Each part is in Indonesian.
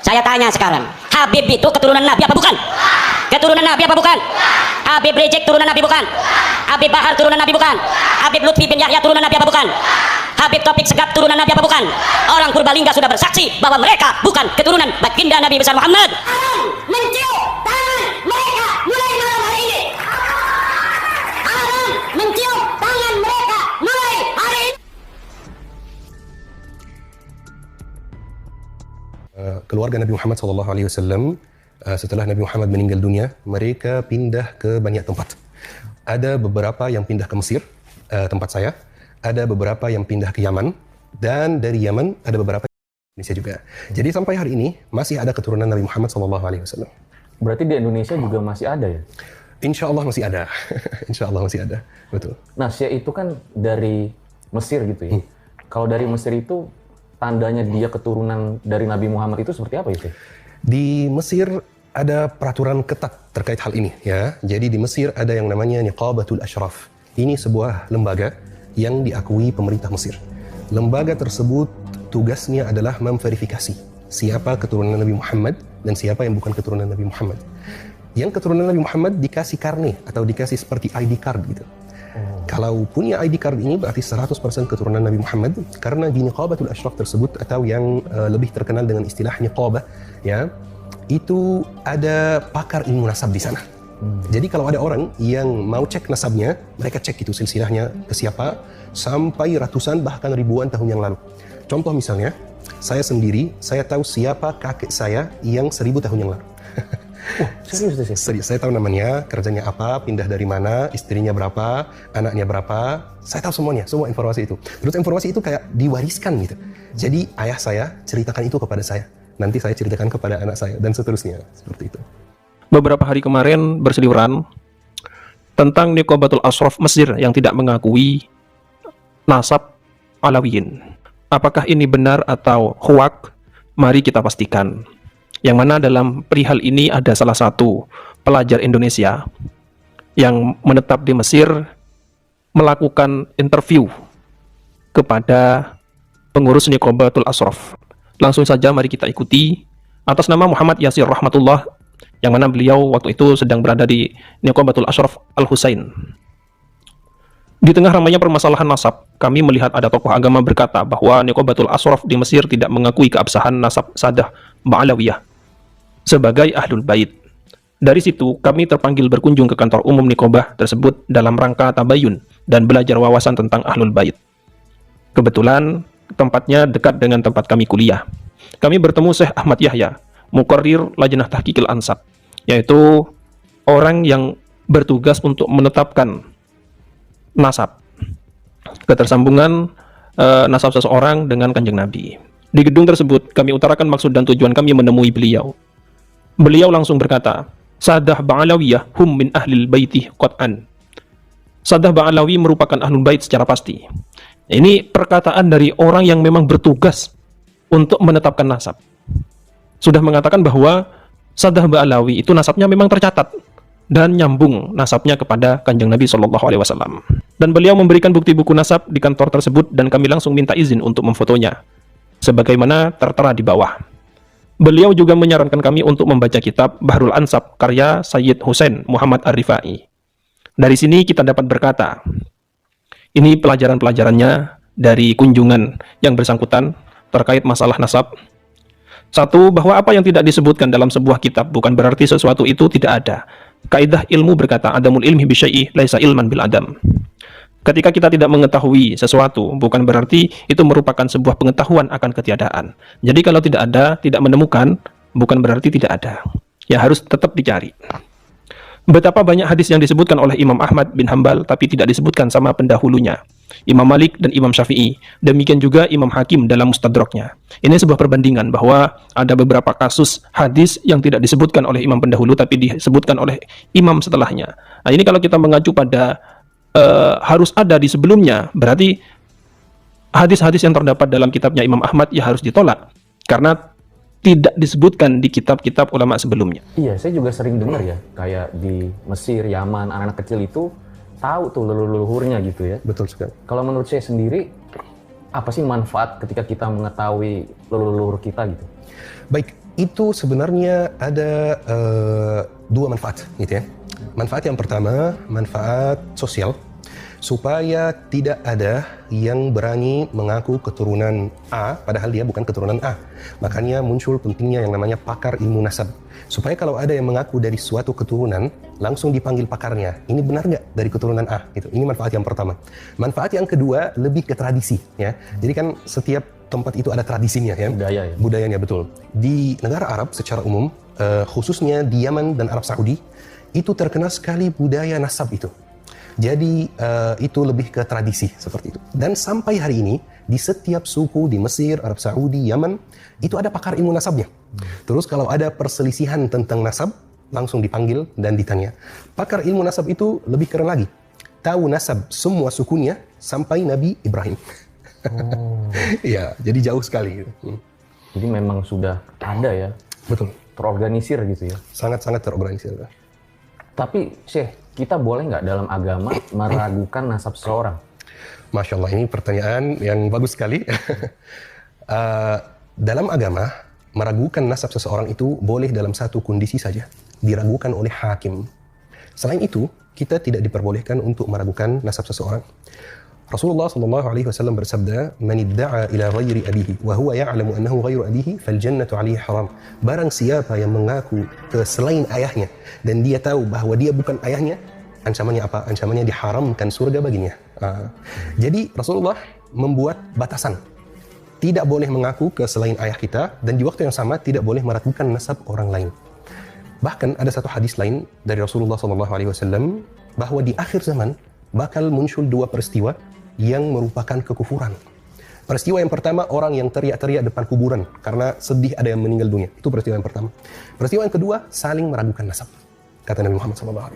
Saya tanya sekarang, Habib itu keturunan Nabi apa bukan? Keturunan Nabi apa bukan? Habib Rizik turunan Nabi bukan? Habib Bahar turunan Nabi bukan? Habib Lutfi bin Yahya turunan Nabi apa bukan? Habib Taufik Segaf turunan Nabi apa bukan? Orang Purbalingga sudah bersaksi bahwa mereka bukan keturunan baginda Nabi besar Muhammad. Mencium tangan mereka mulai malam hari ini. Haram mencium tangan mereka mulai hari ini. Keluarga Nabi Muhammad SAW setelah Nabi Muhammad meninggal dunia, mereka pindah ke banyak tempat. Ada beberapa yang pindah ke Mesir, tempat saya. Ada beberapa yang pindah ke Yaman, dan dari Yaman ada beberapa Indonesia juga. Jadi sampai hari ini masih ada keturunan Nabi Muhammad SAW. Berarti di Indonesia juga masih ada ya? Insya Allah masih ada. Insya Allah masih ada, betul. Nah, Syekh itu kan dari Mesir gitu ya. Kalau dari Mesir itu tandanya dia keturunan dari Nabi Muhammad itu seperti apa itu? Di Mesir ada peraturan ketat terkait hal ini, ya. Jadi di Mesir ada yang namanya Niqabatul Ashraf. Ini sebuah lembaga yang diakui pemerintah Mesir. Lembaga tersebut tugasnya adalah memverifikasi siapa keturunan Nabi Muhammad dan siapa yang bukan keturunan Nabi Muhammad. Yang keturunan Nabi Muhammad dikasih karne atau dikasih seperti ID card gitu. Kalau punya ID card ini berarti 100% keturunan Nabi Muhammad, karena di Niqabatul Ashraf tersebut atau yang lebih terkenal dengan istilah niqabah, ya, itu ada pakar ilmu nasab di sana. Jadi kalau ada orang yang mau cek nasabnya, mereka cek itu silsilahnya ke siapa sampai ratusan bahkan ribuan tahun yang lalu. Contoh misalnya, saya sendiri, saya tahu siapa kakek saya yang 1000 tahun yang lalu. Serius, saya tahu namanya, kerjanya apa, pindah dari mana, istrinya berapa, anaknya berapa, saya tahu semuanya, semua informasi itu. Terus informasi itu kayak diwariskan gitu. Jadi ayah saya ceritakan itu kepada saya, nanti saya ceritakan kepada anak saya, dan seterusnya, seperti itu. Beberapa hari kemarin berseliweran tentang Niqabatul Ashraf Mesir yang tidak mengakui nasab Alawiyin. Apakah ini benar atau hoak? Mari kita pastikan. Yang mana dalam perihal ini ada salah satu pelajar Indonesia yang menetap di Mesir melakukan interview kepada pengurus Niqabatul Ashraf. Langsung saja mari kita ikuti. Atas nama Muhammad Yasir Rahmatullah, yang mana beliau waktu itu sedang berada di Niqabatul Ashraf Al-Husain. Di tengah ramainya permasalahan nasab, kami melihat ada tokoh agama berkata bahwa Niqabatul Ashraf di Mesir tidak mengakui keabsahan nasab Sadah Ba'alawiyah sebagai Ahlul Bait. Dari situ, kami terpanggil berkunjung ke kantor umum Niqabah tersebut dalam rangka tabayun dan belajar wawasan tentang Ahlul Bait. Kebetulan, tempatnya dekat dengan tempat kami kuliah. Kami bertemu Syekh Ahmad Yahya, Muqarrir Lajnah Tahqiqil Ansab, yaitu orang yang bertugas untuk menetapkan nasab, ketersambungan nasab seseorang dengan Kanjeng Nabi. Di gedung tersebut kami utarakan maksud dan tujuan kami menemui beliau. Beliau langsung berkata, Sadah Ba'alawiyah hum min ahlil baiti qat'an. Sadah Ba'alawi merupakan ahlul bait secara pasti. Ini perkataan dari orang yang memang bertugas untuk menetapkan nasab. Sudah mengatakan bahwa Sadah Ba'alawi itu nasabnya memang tercatat dan nyambung nasabnya kepada Kanjeng Nabi SAW. Dan beliau memberikan bukti buku nasab di kantor tersebut dan kami langsung minta izin untuk memfotonya, sebagaimana tertera di bawah. Beliau juga menyarankan kami untuk membaca kitab Bahrul Ansab karya Sayyid Husain Muhammad Ar-Rifai. Dari sini kita dapat berkata, ini pelajaran-pelajarannya dari kunjungan yang bersangkutan terkait masalah nasab. Satu, bahwa apa yang tidak disebutkan dalam sebuah kitab bukan berarti sesuatu itu tidak ada. Kaidah ilmu berkata, adamul ilmi bisyai'i laisa ilman bil adam. Ketika kita tidak mengetahui sesuatu, bukan berarti itu merupakan sebuah pengetahuan akan ketiadaan. Jadi kalau tidak ada, tidak menemukan, bukan berarti tidak ada. Ya harus tetap dicari. Betapa banyak hadis yang disebutkan oleh Imam Ahmad bin Hambal, tapi tidak disebutkan sama pendahulunya, Imam Malik dan Imam Syafi'i. Demikian juga Imam Hakim dalam Mustadraknya. Ini sebuah perbandingan bahwa ada beberapa kasus hadis yang tidak disebutkan oleh imam pendahulu, tapi disebutkan oleh imam setelahnya. Nah ini kalau kita mengacu pada harus ada di sebelumnya, berarti hadis-hadis yang terdapat dalam kitabnya Imam Ahmad ya harus ditolak, karena tidak disebutkan di kitab-kitab ulama sebelumnya. Iya, saya juga sering dengar ya, kayak di Mesir, Yaman, anak-anak kecil itu tahu tuh leluhurnya gitu ya. Betul sekali. Kalau menurut saya sendiri, apa sih manfaat ketika kita mengetahui leluhur kita gitu? Baik, itu sebenarnya ada dua manfaat gitu ya. Manfaat yang pertama, manfaat sosial, supaya tidak ada yang berani mengaku keturunan A padahal dia bukan keturunan A. Makanya muncul pentingnya yang namanya pakar ilmu nasab. Supaya kalau ada yang mengaku dari suatu keturunan, langsung dipanggil pakarnya. Ini benar nggak dari keturunan A? Gitu. Ini manfaat yang pertama. Manfaat yang kedua lebih ke tradisi ya. Jadi kan setiap tempat itu ada tradisinya ya. Budaya ya. Budayanya betul. Di negara Arab secara umum, khususnya di Yaman dan Arab Saudi, itu terkenal sekali budaya nasab itu. Jadi itu lebih ke tradisi seperti itu. Dan sampai hari ini di setiap suku di Mesir, Arab Saudi, Yaman itu ada pakar ilmu nasabnya. Terus kalau ada perselisihan tentang nasab langsung dipanggil dan ditanya. Pakar ilmu nasab itu lebih keren lagi. Tahu nasab semua sukunya sampai Nabi Ibrahim. Iya, jadi jauh sekali. Jadi memang sudah ada ya. Betul. Terorganisir gitu ya. Sangat-sangat terorganisir. Tapi Syekh, kita boleh nggak dalam agama meragukan nasab seseorang? Masya Allah, ini pertanyaan yang bagus sekali. Dalam agama, meragukan nasab seseorang itu boleh dalam satu kondisi saja, diragukan oleh hakim. Selain itu, kita tidak diperbolehkan untuk meragukan nasab seseorang. Rasulullah SAW bersabda, "Man idda'a ila ghairi abihi wa huwa ya'lamu annahu ghairu abihi fal jannatu 'alaihi haram." Barang siapa yang mengaku ke selain ayahnya dan dia tahu bahwa dia bukan ayahnya, ancamannya apa? Ancamannya diharamkan surga baginya. Jadi Rasulullah membuat batasan. Tidak boleh mengaku ke selain ayah kita dan di waktu yang sama tidak boleh meragukan nasab orang lain. Bahkan ada satu hadis lain dari Rasulullah SAW bahwa di akhir zaman bakal muncul dua peristiwa yang merupakan kekufuran. Peristiwa yang pertama, orang yang teriak-teriak depan kuburan karena sedih ada yang meninggal dunia. Itu peristiwa yang pertama. Peristiwa yang kedua, saling meragukan nasab. Kata Nabi Muhammad SAW.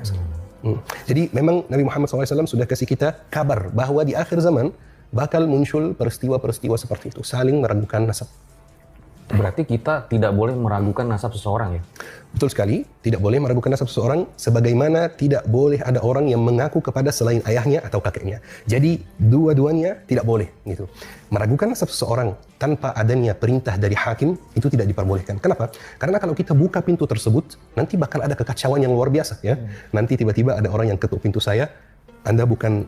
Jadi memang Nabi Muhammad SAW sudah kasih kita kabar bahwa di akhir zaman bakal muncul peristiwa-peristiwa seperti itu. Saling meragukan nasab. Berarti kita tidak boleh meragukan nasab seseorang ya? Betul sekali, tidak boleh meragukan nasab seseorang sebagaimana tidak boleh ada orang yang mengaku kepada selain ayahnya atau kakeknya. Jadi dua-duanya tidak boleh gitu. Meragukan nasab seseorang tanpa adanya perintah dari hakim itu tidak diperbolehkan. Kenapa? Karena kalau kita buka pintu tersebut, nanti bakal ada kekacauan yang luar biasa ya. Nanti tiba-tiba ada orang yang ketuk pintu saya, Anda bukan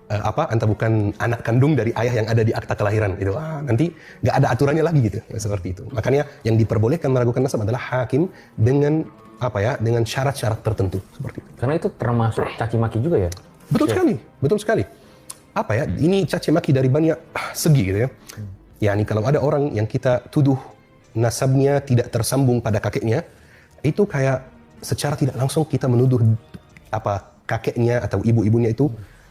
Anda bukan anak kandung dari ayah yang ada di akta kelahiran itu. Nanti nggak ada aturannya lagi gitu, seperti itu. Makanya yang diperbolehkan meragukan nasab adalah hakim dengan dengan syarat-syarat tertentu seperti itu. Karena itu termasuk caci maki juga ya? Betul sekali, betul sekali. Ini caci maki dari banyak segi gitu ya. Yani kalau ada orang yang kita tuduh nasabnya tidak tersambung pada kakeknya, itu kayak secara tidak langsung kita menuduh kakeknya atau ibu-ibunya itu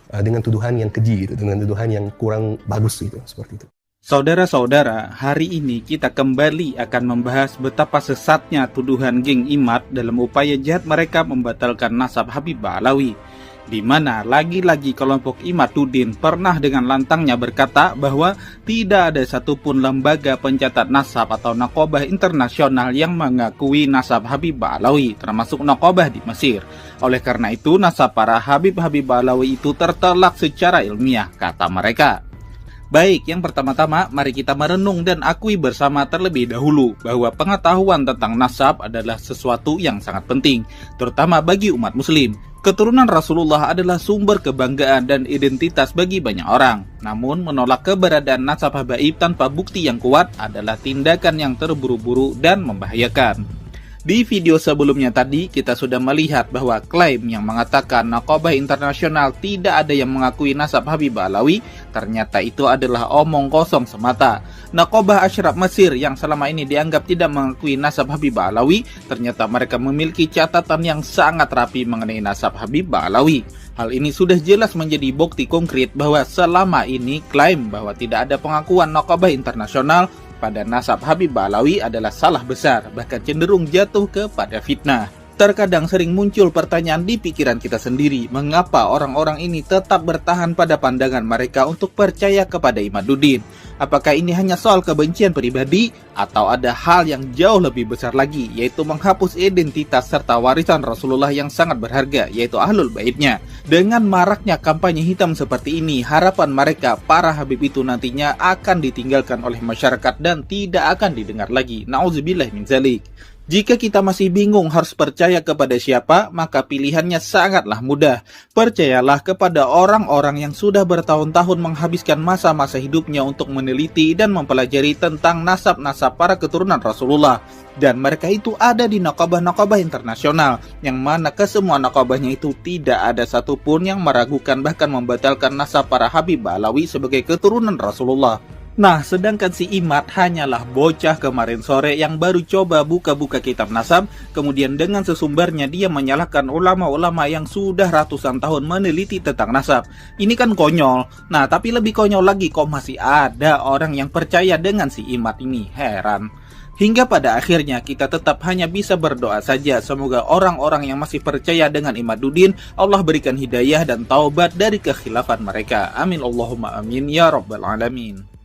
dengan tuduhan yang keji gitu, dengan tuduhan yang kurang bagus gitu, seperti itu. Saudara-saudara, hari ini kita kembali akan membahas betapa sesatnya tuduhan geng Imad dalam upaya jahat mereka membatalkan nasab Habib Ba'alawi, di mana lagi-lagi kelompok Imaduddin pernah dengan lantangnya berkata bahwa tidak ada satupun lembaga pencatat nasab atau Naqobah internasional yang mengakui nasab Habib Ba'alawi, termasuk Naqobah di Mesir. Oleh karena itu, nasab para Habib-Habib Ba'alawi itu tertelak secara ilmiah, kata mereka. Baik, yang pertama-tama mari kita merenung dan akui bersama terlebih dahulu bahwa pengetahuan tentang nasab adalah sesuatu yang sangat penting, terutama bagi umat muslim. Keturunan Rasulullah adalah sumber kebanggaan dan identitas bagi banyak orang. Namun menolak keberadaan nasab habaib tanpa bukti yang kuat adalah tindakan yang terburu-buru dan membahayakan. Di video sebelumnya tadi, kita sudah melihat bahwa klaim yang mengatakan Naqobah internasional tidak ada yang mengakui nasab Habib Ba'alawi, ternyata itu adalah omong kosong semata. Naqobah Ashraf Mesir yang selama ini dianggap tidak mengakui nasab Habib Ba'alawi, ternyata mereka memiliki catatan yang sangat rapi mengenai nasab Habib Ba'alawi. Hal ini sudah jelas menjadi bukti konkret bahwa selama ini klaim bahwa tidak ada pengakuan Naqobah internasional pada nasab Habib Ba'alawi adalah salah besar, bahkan cenderung jatuh kepada fitnah. Terkadang sering muncul pertanyaan di pikiran kita sendiri, mengapa orang-orang ini tetap bertahan pada pandangan mereka untuk percaya kepada Imaduddin? Apakah ini hanya soal kebencian pribadi, atau ada hal yang jauh lebih besar lagi, yaitu menghapus identitas serta warisan Rasulullah yang sangat berharga, yaitu Ahlul Baitnya? Dengan maraknya kampanye hitam seperti ini, harapan mereka, para Habib itu nantinya akan ditinggalkan oleh masyarakat dan tidak akan didengar lagi. Nauzubillah min dzalik. Jika kita masih bingung harus percaya kepada siapa, maka pilihannya sangatlah mudah. Percayalah kepada orang-orang yang sudah bertahun-tahun menghabiskan masa-masa hidupnya untuk meneliti dan mempelajari tentang nasab-nasab para keturunan Rasulullah. Dan mereka itu ada di nakabah-nakabah internasional, yang mana kesemua nakabahnya itu tidak ada satupun yang meragukan bahkan membatalkan nasab para Habib Ba'alawi sebagai keturunan Rasulullah. Nah, sedangkan si Imad hanyalah bocah kemarin sore yang baru coba buka-buka kitab nasab, kemudian dengan sesumbarnya dia menyalahkan ulama-ulama yang sudah ratusan tahun meneliti tentang nasab. Ini kan konyol. Nah, tapi lebih konyol lagi kok masih ada orang yang percaya dengan si Imad ini. Heran. Hingga pada akhirnya kita tetap hanya bisa berdoa saja, semoga orang-orang yang masih percaya dengan Imaduddin, Allah berikan hidayah dan taubat dari kekhilafan mereka. Amin Allahumma amin ya rabbal alamin.